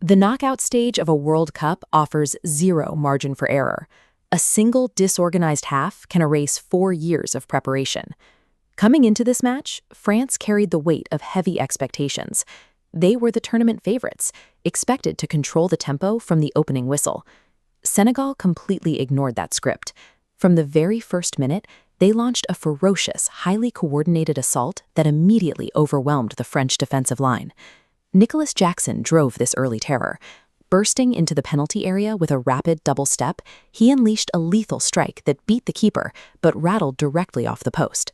The knockout stage of a World Cup offers zero margin for error. A single disorganized half can erase 4 years of preparation. Coming into this match, France carried the weight of heavy expectations. They were the tournament favorites, expected to control the tempo from the opening whistle. Senegal completely ignored that script. From the very first minute, they launched a ferocious, highly coordinated assault that immediately overwhelmed the French defensive line. Nicholas Jackson drove this early terror. Bursting into the penalty area with a rapid double step, he unleashed a lethal strike that beat the keeper but rattled directly off the post.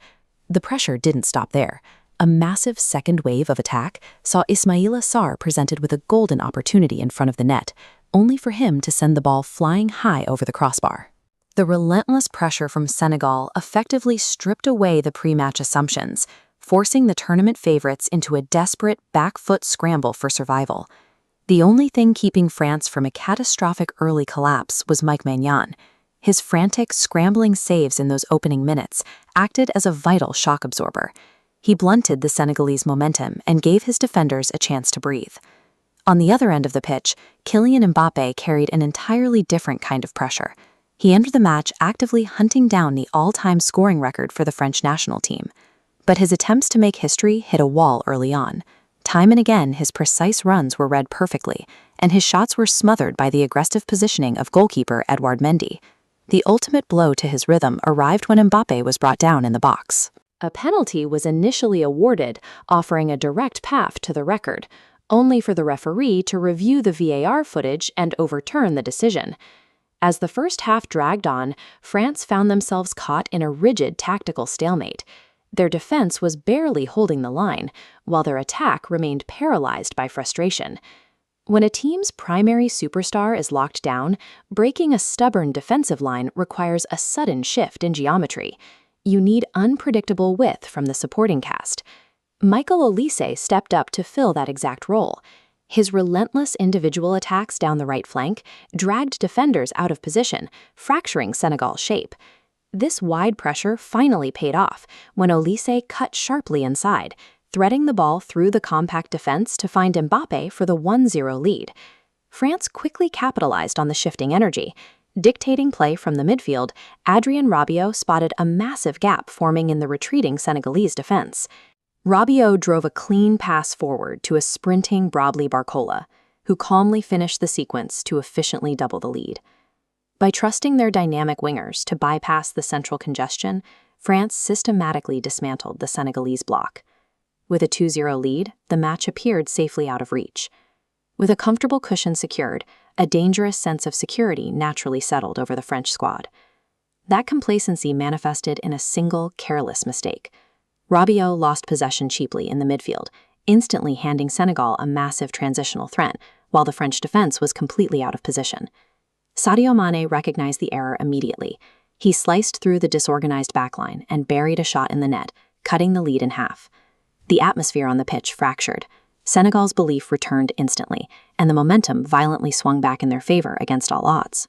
The pressure didn't stop there. A massive second wave of attack saw Ismaïla Sarr presented with a golden opportunity in front of the net, only for him to send the ball flying high over the crossbar. The relentless pressure from Senegal effectively stripped away the pre-match assumptions, forcing the tournament favorites into a desperate back-foot scramble for survival. The only thing keeping France from a catastrophic early collapse was Mike Maignan. His frantic, scrambling saves in those opening minutes acted as a vital shock absorber. He blunted the Senegalese momentum and gave his defenders a chance to breathe. On the other end of the pitch, Kylian Mbappé carried an entirely different kind of pressure. He entered the match actively hunting down the all-time scoring record for the French national team. But his attempts to make history hit a wall early on. Time and again, his precise runs were read perfectly, and his shots were smothered by the aggressive positioning of goalkeeper Edouard Mendy. The ultimate blow to his rhythm arrived when Mbappé was brought down in the box. A penalty was initially awarded, offering a direct path to the record, only for the referee to review the VAR footage and overturn the decision. As the first half dragged on, France found themselves caught in a rigid tactical stalemate. Their defense was barely holding the line, while their attack remained paralyzed by frustration. When a team's primary superstar is locked down, breaking a stubborn defensive line requires a sudden shift in geometry. You need unpredictable width from the supporting cast. Michael Olise stepped up to fill that exact role. His relentless individual attacks down the right flank dragged defenders out of position, fracturing Senegal's shape. This wide pressure finally paid off when Olise cut sharply inside, threading the ball through the compact defense to find Mbappé for the 1-0 lead. France quickly capitalized on the shifting energy. Dictating play from the midfield, Adrien Rabiot spotted a massive gap forming in the retreating Senegalese defense. Rabiot drove a clean pass forward to a sprinting Brobly Barcola, who calmly finished the sequence to efficiently double the lead. By trusting their dynamic wingers to bypass the central congestion, France systematically dismantled the Senegalese block. With a 2-0 lead, the match appeared safely out of reach. With a comfortable cushion secured, a dangerous sense of security naturally settled over the French squad. That complacency manifested in a single careless mistake. Rabiot lost possession cheaply in the midfield, instantly handing Senegal a massive transitional threat, while the French defense was completely out of position. Sadio Mane recognized the error immediately. He sliced through the disorganized backline and buried a shot in the net, cutting the lead in half. The atmosphere on the pitch fractured. Senegal's belief returned instantly, and the momentum violently swung back in their favor against all odds.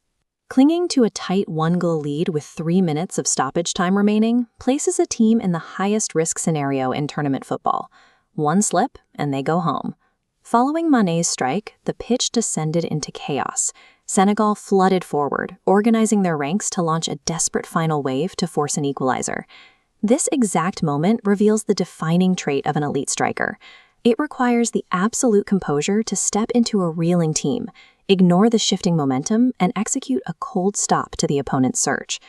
Clinging to a tight 1-goal lead with 3 minutes of stoppage time remaining places a team in the highest risk scenario in tournament football. One slip, and they go home. Following Mané's strike, the pitch descended into chaos. Senegal flooded forward, organizing their ranks to launch a desperate final wave to force an equalizer. This exact moment reveals the defining trait of an elite striker. It requires the absolute composure to step into a reeling team, ignore the shifting momentum, and execute a cold stop to the opponent's surge.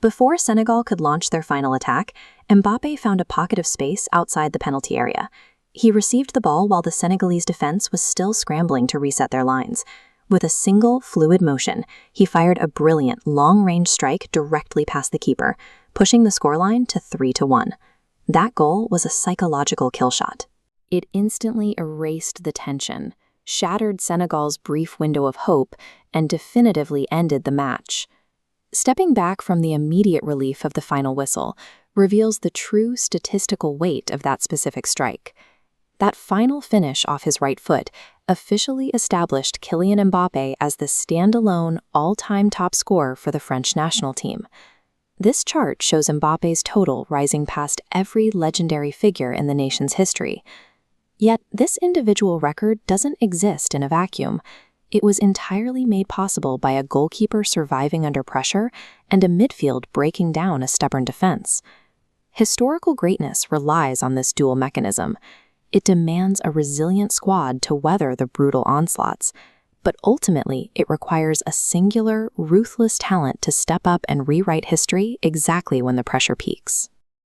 Before Senegal could launch their final attack, Mbappé found a pocket of space outside the penalty area. He received the ball while the Senegalese defense was still scrambling to reset their lines. With a single, fluid motion, he fired a brilliant, long-range strike directly past the keeper, pushing the scoreline to 3-1. That goal was a psychological kill shot. It instantly erased the tension, shattered Senegal's brief window of hope, and definitively ended the match. Stepping back from the immediate relief of the final whistle reveals the true statistical weight of that specific strike. That final finish off his right foot officially established Kylian Mbappé as the standalone, all-time top scorer for the French national team. This chart shows Mbappé's total rising past every legendary figure in the nation's history. Yet, this individual record doesn't exist in a vacuum. It was entirely made possible by a goalkeeper surviving under pressure and a midfield breaking down a stubborn defense. Historical greatness relies on this dual mechanism. It demands a resilient squad to weather the brutal onslaughts, but ultimately it requires a singular, ruthless talent to step up and rewrite history exactly when the pressure peaks.